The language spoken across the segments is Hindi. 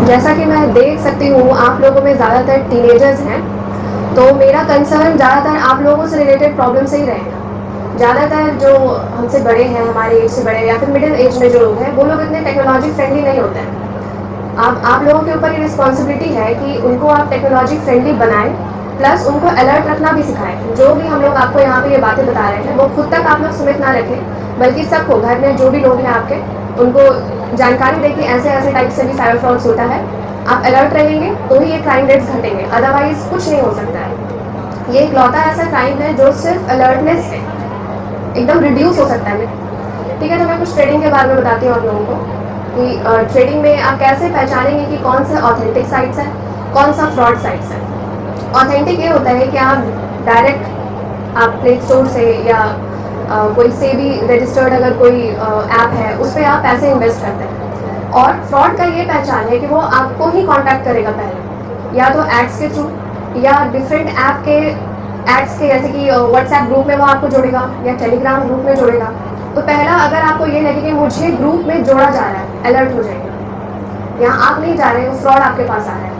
जैसा कि मैं देख सकती हूँ आप लोगों में ज़्यादातर टीनेजर्स हैं, तो मेरा कंसर्न ज़्यादातर आप लोगों से रिलेटेड प्रॉब्लम से ही रहेगा। ज़्यादातर जो हमसे बड़े हैं, हमारे एज से बड़े या फिर मिडिल एज में जो लोग हैं, वो लोग इतने टेक्नोलॉजी फ्रेंडली नहीं होते हैं। आप लोगों के ऊपर ये रिस्पॉन्सिबिलिटी है कि उनको आप टेक्नोलॉजी फ्रेंडली बनाएं, प्लस उनको अलर्ट रखना भी सिखाएं। जो भी हम लोग आपको यहाँ पे ये बातें बता रहे हैं, वो खुद तक आप लोग सीमित ना रखें, बल्कि सबको, घर में जो भी लोग हैं आपके, उनको जानकारी दें कि ऐसे ऐसे टाइप से भी साइबर फ्रॉड्स होता है। आप अलर्ट रहेंगे तो ही ये क्राइम रेट्स घटेंगे, अदरवाइज कुछ नहीं हो सकता है। ये इकलौता ऐसा क्राइम है जो सिर्फ अलर्टनेस से एकदम रिड्यूस हो सकता है। ठीक है, तो मैं कुछ ट्रेडिंग के बारे में बताती हूँ आप लोगों को कि ट्रेडिंग में आप कैसे पहचानेंगे कि कौन सा ऑथेंटिक साइट्स है, कौन सा फ्रॉड साइट्स है। ऑथेंटिक ये होता है कि आप डायरेक्ट आप प्ले स्टोर से या कोई से भी रजिस्टर्ड अगर कोई ऐप है उस पर आप पैसे इन्वेस्ट करते हैं। और फ्रॉड का ये पहचान है कि वो आपको ही कांटेक्ट करेगा पहले, या तो एड्स के थ्रू या डिफरेंट ऐप के एड्स के, जैसे कि व्हाट्सएप ग्रुप में वो आपको जोड़ेगा या टेलीग्राम ग्रुप में जोड़ेगा। तो पहला अगर आपको ये लगे कि मुझे ग्रुप में जोड़ा जा रहा है, अलर्ट हो जाएगा। यहाँ आप नहीं जा रहे हो, फ्रॉड आपके पास आ रहा है।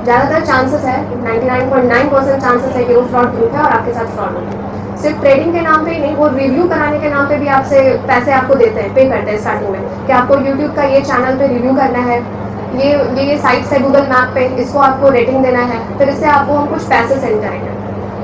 ज़्यादातर चांसेस है, 99.9% चांसेस है कि वो फ्रॉड ग्रुप है और आपके साथ फ्रॉड होगा। सिर्फ ट्रेडिंग के नाम पे ही नहीं, वो रिव्यू कराने के नाम पे भी आपसे पैसे आपको देते हैं, पे करते हैं स्टार्टिंग में कि आपको यूट्यूब का ये चैनल पे रिव्यू करना है, ये साइट्स है गूगल मैप पे, इसको आपको रेटिंग देना है, फिर इससे आपको हम कुछ पैसे सेंड करेंगे।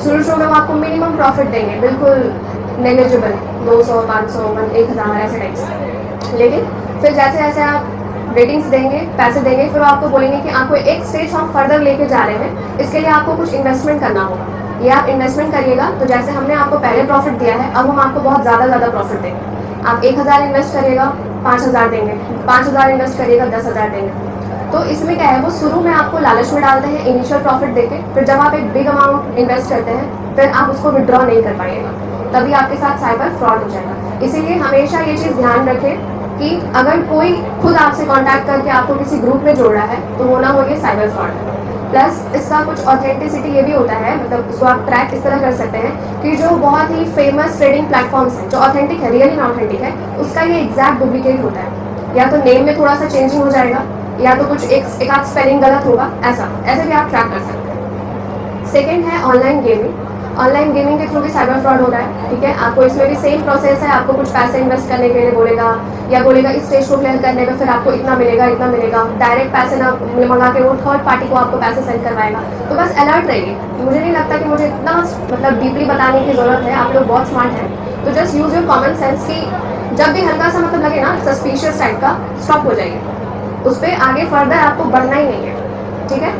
शुरू शुरू में वो आपको मिनिमम प्रॉफिट देंगे, बिल्कुल नेग्लिजिबल, 200, 500, 1000 ऐसे टाइप से। लेकिन फिर जैसे जैसे आप रेटिंग्स देंगे, पैसे देंगे, फिर आपको बोलेंगे कि आपको एक स्टेज हम फर्दर लेके जा रहे हैं, इसके लिए आपको कुछ इन्वेस्टमेंट करना होगा। ये आप इन्वेस्टमेंट करिएगा तो जैसे हमने आपको पहले प्रॉफिट दिया है, अब हम आपको बहुत ज़्यादा प्रॉफिट देंगे। आप 1000 इन्वेस्ट करिएगा, 5000 देंगे, 5000 इन्वेस्ट करिएगा, 10,000 देंगे। तो इसमें क्या है, वो शुरू में आपको लालच में डालते हैं इनिशियल प्रॉफिट देके, फिर जब आप एक बिग अमाउंट इन्वेस्ट करते हैं फिर आप उसको विड्रॉ नहीं कर पाइएगा, तभी आपके साथ साइबर फ्रॉड हो जाएगा। इसीलिए हमेशा ये चीज़ ध्यान रखें कि अगर कोई खुद आपसे कांटेक्ट करके आपको किसी ग्रुप में जोड़ रहा है तो वो ना हो ये साइबर फ्रॉड। प्लस इसका कुछ ऑथेंटिसिटी ये भी होता है, मतलब उसको आप ट्रैक इस तरह कर सकते हैं कि जो बहुत ही फेमस ट्रेडिंग प्लेटफॉर्म्स हैं, जो ऑथेंटिक है, रियली ऑथेंटिक है, उसका ये एग्जैक्ट डुप्लीकेट होता है। या तो नेम में थोड़ा सा चेंजिंग हो जाएगा, या तो कुछ एक आध स्पेलिंग गलत होगा, ऐसे भी आप ट्रैक कर सकते हैं। सेकेंड है ऑनलाइन गेमिंग। ऑनलाइन गेमिंग के थ्रू भी साइबर फ्रॉड हो रहा है। ठीक है, आपको इसमें भी सेम प्रोसेस है, आपको कुछ पैसे इन्वेस्ट करने के लिए बोलेगा, या बोलेगा इस स्टेज को क्लियर करने में फिर आपको इतना मिलेगा, इतना मिलेगा। डायरेक्ट पैसे ना मंगा के वो थर्ड पार्टी को आपको पैसे सेंड करवाएगा। तो बस अलर्ट रहिए। मुझे नहीं लगता कि मुझे इतना मतलब डीपली बताने की ज़रूरत है, आप लोग बहुत स्मार्ट हैं, तो just use your common sense कि जब भी हल्का सा मतलब लगे ना सस्पिशियस टाइप का, स्टॉप हो जाइए, उस पर आगे फर्दर आपको बढ़ना ही नहीं है। ठीक है,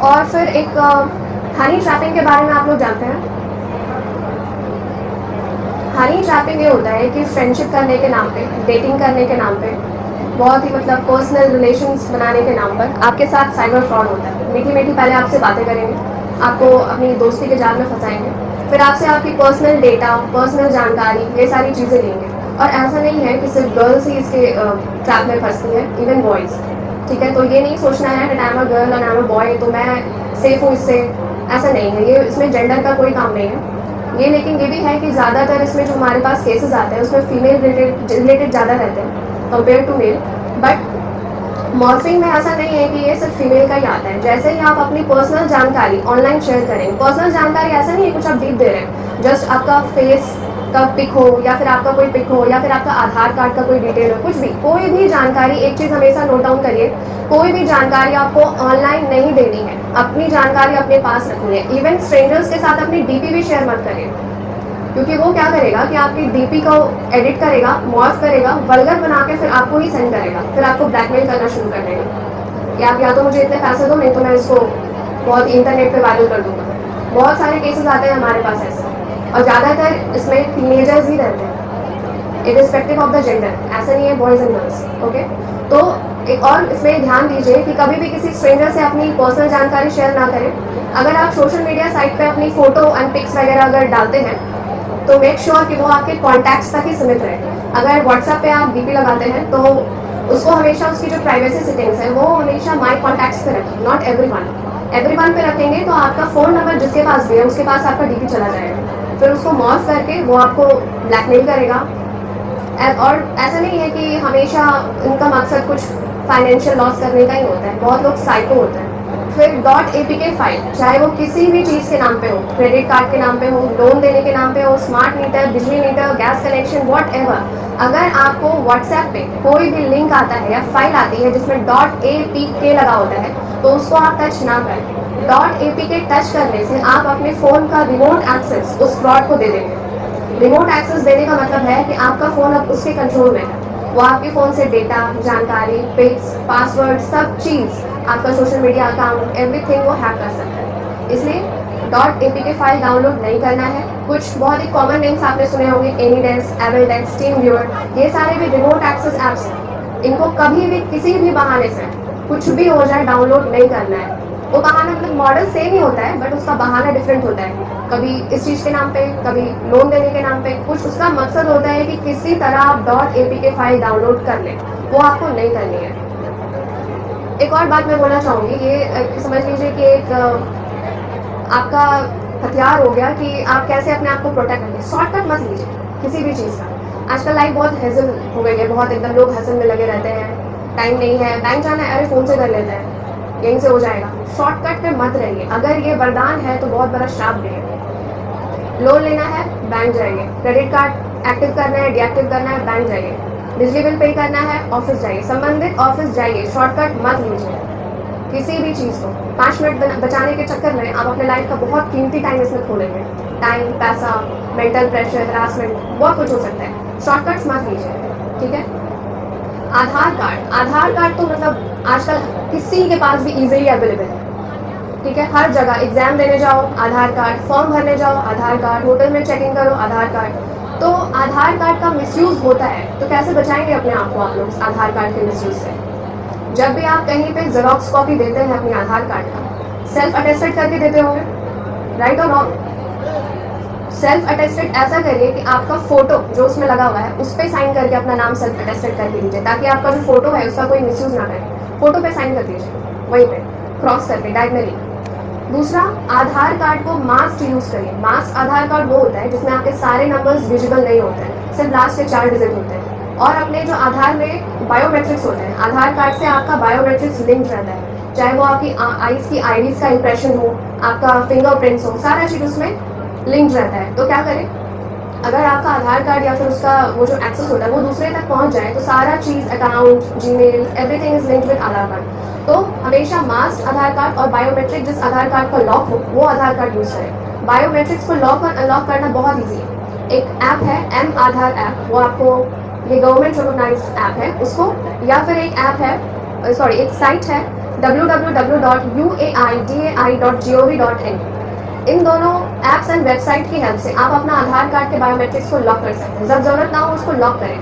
और फिर एक हनी ट्रैपिंग के बारे में आप लोग जानते हैं। हनी ट्रैपिंग ये होता है कि फ्रेंडशिप करने के नाम पे, डेटिंग करने के नाम पे, बहुत ही मतलब पर्सनल रिलेशंस बनाने के नाम पर आपके साथ साइबर फ्रॉड होता है। मीठी मीठी पहले आपसे बातें करेंगे, आपको अपनी दोस्ती के जाल में फंसाएंगे, फिर आपसे आपकी पर्सनल डेटा, पर्सनल जानकारी, ये सारी चीज़ें लेंगे। और ऐसा नहीं है कि सिर्फ गर्ल्स ही इसके ट्रैप में फंसती है, इवन बॉयज़। ठीक है, तो ये नहीं सोचना है कि आई एम अ गर्ल और आई एम अ बॉय तो मैं सेफ हूँ इससे, ऐसा नहीं है। ये इसमें जेंडर का कोई काम नहीं है ये, लेकिन ये भी है कि ज़्यादातर इसमें जो हमारे पास केसेस आते हैं उसमें फीमेल रिलेटेड ज़्यादा रहते हैं compare to male. But morphing में ऐसा नहीं है कि ये सिर्फ फीमेल का ही आता है। जैसे ही आप अपनी पर्सनल जानकारी ऑनलाइन शेयर करेंगे, पर्सनल जानकारी ऐसा नहीं है कुछ आप डीप दे रहे हैं, जस्ट आपका फेस का पिक हो, या फिर आपका कोई पिक हो, या फिर आपका आधार कार्ड का कोई डिटेल हो, कुछ भी, कोई भी जानकारी, एक चीज़ हमेशा नोट डाउन करिए, कोई भी जानकारी आपको ऑनलाइन नहीं देनी है, अपनी जानकारी अपने पास रखनी है। इवन स्ट्रेंजर्स के साथ अपनी डीपी भी शेयर मत करिए, क्योंकि वो क्या करेगा कि आपकी डीपी को एडिट करेगा, मॉर्फ करेगा, वल्गर बना के फिर आपको ही सेंड करेगा, फिर आपको ब्लैकमेल करना शुरू कर देगा कि आप या तो मुझे इतने पैसे दो, नहीं तो मैं इसको बहुत इंटरनेट पे वायरल कर दूंगा। बहुत सारे केसेस आते हैं हमारे पास ऐसे, और ज़्यादातर इसमें टीनेजर्स ही रहते हैं, इरिस्पेक्टिव ऑफ द जेंडर। ऐसा नहीं है बॉयज़ एंड गर्ल्स। ओके, तो एक और इसमें ध्यान दीजिए कि कभी भी किसी स्ट्रेंजर से अपनी पर्सनल जानकारी शेयर ना करें। अगर आप सोशल मीडिया साइट पे अपनी फ़ोटो एंड पिक्स वगैरह अगर डालते हैं तो मेक श्योर कि वो आपके कॉन्टैक्ट्स तक ही सीमित रहे। अगर व्हाट्सएप पे आप डीपी लगाते हैं तो उसको हमेशा उसकी जो प्राइवेसी सेटिंग्स है वो हमेशा माई कॉन्टैक्ट्स पे रखें, नॉट एवरीवन पे रखेंगे तो आपका फ़ोन नंबर जिसके पास भी है उसके पास आपका डीपी चला जाएगा, फिर उसको मॉर्फ करके वो आपको ब्लैकमेल करेगा। और ऐसा नहीं है कि हमेशा उनका मकसद कुछ फाइनेंशियल लॉस करने का ही होता है, बहुत लोग साइको होते हैं। फिर .apk फाइल, चाहे वो किसी भी चीज़ के नाम पे हो, क्रेडिट कार्ड के नाम पे हो, लोन देने के नाम पे हो, स्मार्ट मीटर, बिजली meter, gas connection, whatever, अगर आपको व्हाट्सएप पे कोई भी लिंक आता है या फाइल आती है जिसमें .apk लगा होता है, तो उसको आप टच ना करें। .apk टच करने से आप अपने फ़ोन का रिमोट एक्सेस उस फ्रॉड को दे देंगे। रिमोट एक्सेस देने का मतलब है कि आपका फ़ोन अब उसके कंट्रोल में है, वो आपके फ़ोन से डेटा, जानकारी, पिक्स, पासवर्ड, सब चीज़, आपका सोशल मीडिया अकाउंट, एवरीथिंग वो हैक कर सकता है। इसलिए .apk फाइल डाउनलोड नहीं करना है। कुछ बहुत ही कॉमन लिंक्स आपने सुने होंगे, एनीडेस्क, एवलडेस्क, टीम व्यूअर, ये सारे भी रिमोट एक्सेस ऐप्स हैं। इनको कभी भी किसी भी बहाने से कुछ भी हो जाए डाउनलोड नहीं करना है। वो बहाना मतलब मॉडल सेम ही होता है, बट उसका बहाना डिफरेंट होता है। कभी इस चीज़ के नाम पे, कभी लोन देने के नाम पे, कुछ उसका मकसद होता है कि किसी तरह आप .apk फाइल डाउनलोड कर लें, वो आपको नहीं करनी है। एक और बात मैं बोलना चाहूँगी, ये समझ लीजिए कि एक आपका हथियार हो गया कि आप कैसे अपने आप को प्रोटेक्ट करेंगे। शॉर्टकट मत लीजिए किसी भी चीज़ का। आजकल लाइफ बहुत हेजल हो गई है, बहुत एकदम लोग हसल में लगे रहते हैं, टाइम नहीं है, बैंक जाना है, अरे फ़ोन से कर लेते हैं, यहीं से हो जाएगा। शॉर्टकट पे मत रहिए। अगर ये वरदान है तो बहुत बड़ा श्राप भी है। लोन लेना है, बैंक जाइए। क्रेडिट कार्ड एक्टिव करना है, डीएक्टिव करना है, बैंक जाइए। बिजली बिल पे करना है, ऑफिस जाइए, संबंधित ऑफिस जाइए। शॉर्टकट मत लीजिए किसी भी चीज़ को। 5 मिनट बचाने के चक्कर में आप अपने लाइफ का बहुत कीमती टाइम इसमें खो लेंगे। टाइम, पैसा, मेंटल प्रेशर, हरासमेंट, बहुत कुछ हो सकता है। शॉर्टकट्स मत लीजिए, ठीक है। आधार कार्ड तो मतलब आजकल किसी के पास भी इजीली अवेलेबल है, ठीक है। हर जगह एग्जाम देने जाओ आधार कार्ड, फॉर्म भरने जाओ आधार कार्ड, होटल में चेक इन करो आधार कार्ड। तो आधार कार्ड का मिसयूज़ होता है, तो कैसे बचाएंगे अपने आप को आप लोग आधार कार्ड के मिसयूज़ से। जब भी आप कहीं पे जेरोक्स कॉपी देते हैं अपने आधार कार्ड का, सेल्फ अटेस्टेड करके देते होंगे, राइट और रॉन्ग। सेल्फ अटेस्टेड ऐसा करिए कि आपका फोटो जो उसमें लगा हुआ है उस पर साइन करके अपना नाम सेल्फ अटेस्टेड करके दीजिए, ताकि आपका जो फोटो है उसका कोई मिसयूज ना करे। फोटो पे साइन कर दीजिए, वहीं पे क्रॉस करके डायगनली। दूसरा, आधार कार्ड को मास्क यूज करिए। मास्क आधार कार्ड वो होता है जिसमें आपके सारे नंबर्स विजिबल नहीं होते हैं, सिर्फ लास्ट के 4 डिजिट होते हैं। और अपने जो आधार में बायोमेट्रिक्स होते हैं, आधार कार्ड से आपका बायोमेट्रिक्स लिंक रहता है, चाहे वो आपकी आईज की आईडीज का इंप्रेशन हो, आपका फिंगरप्रिंट्स हो, सारा चीज़ उसमें लिंक रहता है। तो क्या करें, अगर आपका आधार कार्ड या फिर उसका वो जो एक्सेस होता है वो दूसरे तक पहुंच जाए, तो सारा चीज़, account, Gmail, everything is linked with Aadhaar card. तो हमेशा मास्क आधार कार्ड और बायोमेट्रिक जिस आधार कार्ड का लॉक हो वो आधार कार्ड यूज़ करें। बायोमेट्रिक्स को लॉक और अनलॉक करना बहुत ईजी है। एक ऐप है एम आधार ऐप, वो आपको, ये गवर्नमेंट रिकॉग्नाइज्ड ऐप है उसको, या फिर एक ऐप है, सॉरी एक साइट है www.uaidai.gov.in। इन दोनों ऐप्स एंड वेबसाइट की हेल्प से आप अपना आधार कार्ड के बायोमेट्रिक्स को लॉक कर सकते हैं। जब जरूरत ना हो उसको लॉक करें।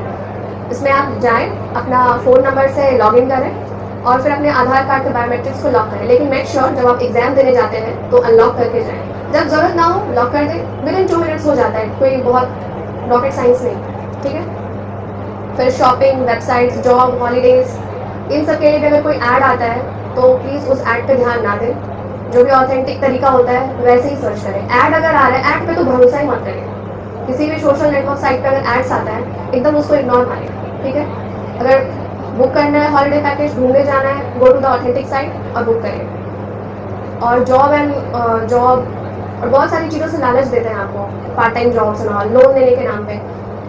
इसमें आप जाएं, अपना फ़ोन नंबर से लॉगिन करें और फिर अपने आधार कार्ड के बायोमेट्रिक्स को लॉक करें। लेकिन मेक श्योर जब आप एग्जाम देने जाते हैं तो अनलॉक करके जाएं। जब जरूरत ना हो लॉक कर दें, विद इन 2 मिनट्स हो जाता है, कोई बहुत रॉकेट साइंस नहीं, ठीक है। फिर शॉपिंग, वेबसाइट्स, जॉब, हॉलीडेज, इन सब के लिए भी अगर कोई ऐड आता है तो प्लीज़ उस ऐड पे ध्यान ना दें। जो भी ऑथेंटिक तरीका होता है वैसे ही सर्च करें। ऐड अगर आ रहा है, ऐड पे तो भरोसा ही मत करें। किसी भी सोशल नेटवर्क साइट पे अगर एड्स आता है एकदम उसको इग्नोर मारें, ठीक है। अगर बुक करना है हॉलीडे पैकेज, घूमने जाना है, go to the authentic site और बुक करें। और जॉब और बहुत सारी चीज़ों से लालच देते हैं आपको, पार्ट टाइम जॉब्स और लोन लेने के नाम पे।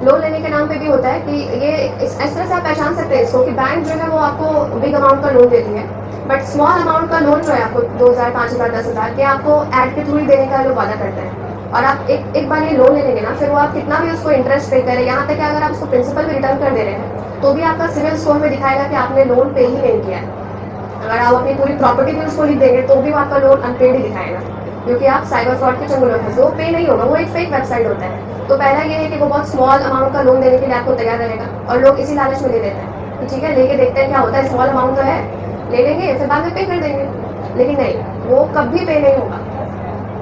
लोन लेने के नाम पे भी होता है कि ये इस तरह से आप पहचान सकते हैं इसको कि बैंक जो है वो आपको बिग अमाउंट का लोन देती है, बट स्मॉल अमाउंट का लोन जो है आपको 2000, 5000, 10,000 के आपको ऐड के थ्रू ही देने का लोग वादा करते हैं। और आप एक बार ये लोन ले लेंगे ना, फिर वो आप कितना भी उसको इंटरेस्ट पे करें, यहाँ तक कि अगर आप उसको प्रिंसिपल भी रिटर्न कर दे रहे हैं तो भी आपका सिविल स्कोर में दिखाएगा कि आपने लोन पे ही नहीं किया है। अगर आप अपनी पूरी प्रॉपर्टी भी उसको लिख देंगे तो भी वो आपका लोन अनपेड ही दिखाएगा, क्योंकि आप साइबर फ्रॉड के चंगुल में फंसे। वो पे नहीं होगा, वो एक फेक वेबसाइट होता है। तो पहला ये है कि वो बहुत स्मॉल अमाउंट का लोन देने के लिए आपको तैयार रहेगा और लोग इसी लालच में ले लेते हैं कि ठीक है लेके देखते हैं क्या होता है, स्मॉल अमाउंट तो है, ले लेंगे फिर बाद में पे कर देंगे। लेकिन नहीं, वो कभी पे नहीं होगा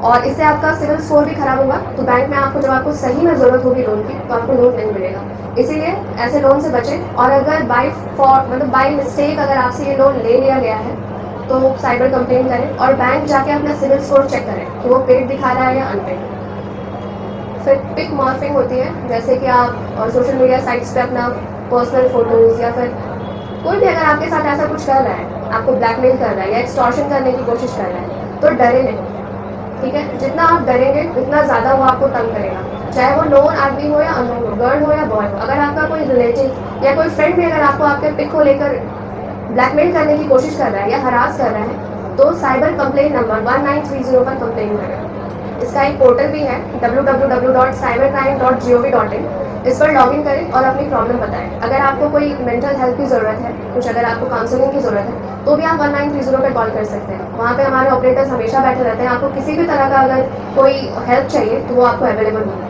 और इससे आपका सिविल स्कोर भी खराब होगा। तो बैंक में आपको, जब आपको सही में ज़रूरत होगी लोन की, तो आपको लोन नहीं मिलेगा। इसीलिए ऐसे लोन से बचें। और अगर बाय मिस्टेक अगर आपसे ये लोन ले लिया गया है तो साइबर कंप्लेन करें और बैंक जाके अपना सिविल स्कोर चेक करें कि वो पेड दिखा रहा है या अनपेड। फिर पिक मॉर्फिंग होती है, जैसे कि आप सोशल मीडिया साइट्स पे अपना पर्सनल फ़ोटोज़ या फिर कोई भी अगर आपके साथ ऐसा कुछ कर रहा है, आपको ब्लैकमेल कर रहा है या एक्सटॉर्शन करने की कोशिश कर रहा है, तो डरे नहीं, ठीक है। जितना आप डरेंगे उतना ज़्यादा वो आपको तंग करेगा, चाहे वो नोन आदमी हो या अननोन हो, गर्ल हो या बॉय हो। अगर आपका कोई रिलेटिव या कोई फ्रेंड भी अगर आपको आपके पिक को लेकर ब्लैकमेल करने की कोशिश कर रहा है या हरास कर रहा है, तो साइबर कंप्लेन नंबर 1930 पर कंप्लेन करें। इसका एक पोर्टल भी है www.cybercrime.gov.in। इस पर लॉगिन करें और अपनी प्रॉब्लम बताएं। अगर आपको कोई मेंटल हेल्थ की ज़रूरत है, कुछ अगर आपको काउंसलिंग की ज़रूरत है, तो भी आप 1930 पर कॉल कर सकते हैं। वहाँ पे हमारे ऑपरेटर्स हमेशा बैठे रहते हैं। आपको किसी भी तरह का अगर कोई हेल्प चाहिए तो वो आपको अवेलेबल होगा।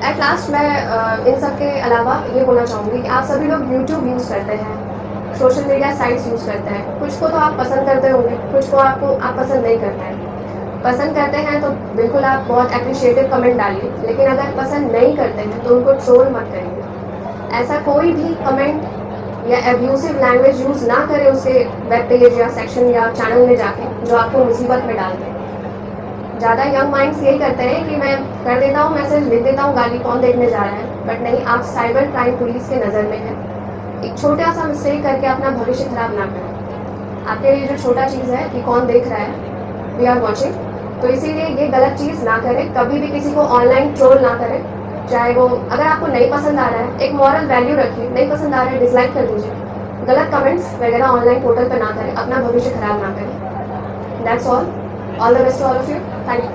एट लास्ट मैं इन सब के अलावा ये बोलना चाहूँगी कि आप सभी लोग यूट्यूब यूज़ करते हैं, सोशल मीडिया साइट्स यूज़ करते हैं। कुछ को तो आप पसंद करते होंगे, कुछ को आप पसंद नहीं करते हैं। पसंद करते हैं तो बिल्कुल आप बहुत अप्रिशिएटिव कमेंट डालिए, लेकिन अगर पसंद नहीं करते हैं तो उनको ट्रोल मत करिए। ऐसा कोई भी कमेंट या एब्यूसिव लैंग्वेज यूज़ ना करें उसके वेब पेज या सेक्शन या चैनल में जाके, जो आपको मुसीबत में डाल दे। ज़्यादा यंग माइंड्स यही करते हैं कि मैं कर देता हूँ मैसेज, लिख देता हूँ गाली, कौन देखने जा रहा है। बट नहीं, आप साइबर क्राइम पुलिस के नज़र में हैं। एक छोटा सा मिस्टेक करके अपना भविष्य खराब ना करें। आपके लिए जो छोटा चीज़ है कि कौन देख रहा है, वी आर वॉचिंग, तो इसीलिए ये गलत चीज़ ना करें। कभी भी किसी को ऑनलाइन ट्रोल ना करें, चाहे वो अगर आपको नहीं पसंद आ रहा है, एक मॉरल वैल्यू रखिए, नहीं पसंद आ रहा है डिसलाइक कर दीजिए। गलत कमेंट्स वगैरह ऑनलाइन पोर्टल पर ना करें, अपना भविष्य खराब ना करें। That's all the best to all of you. Thank you.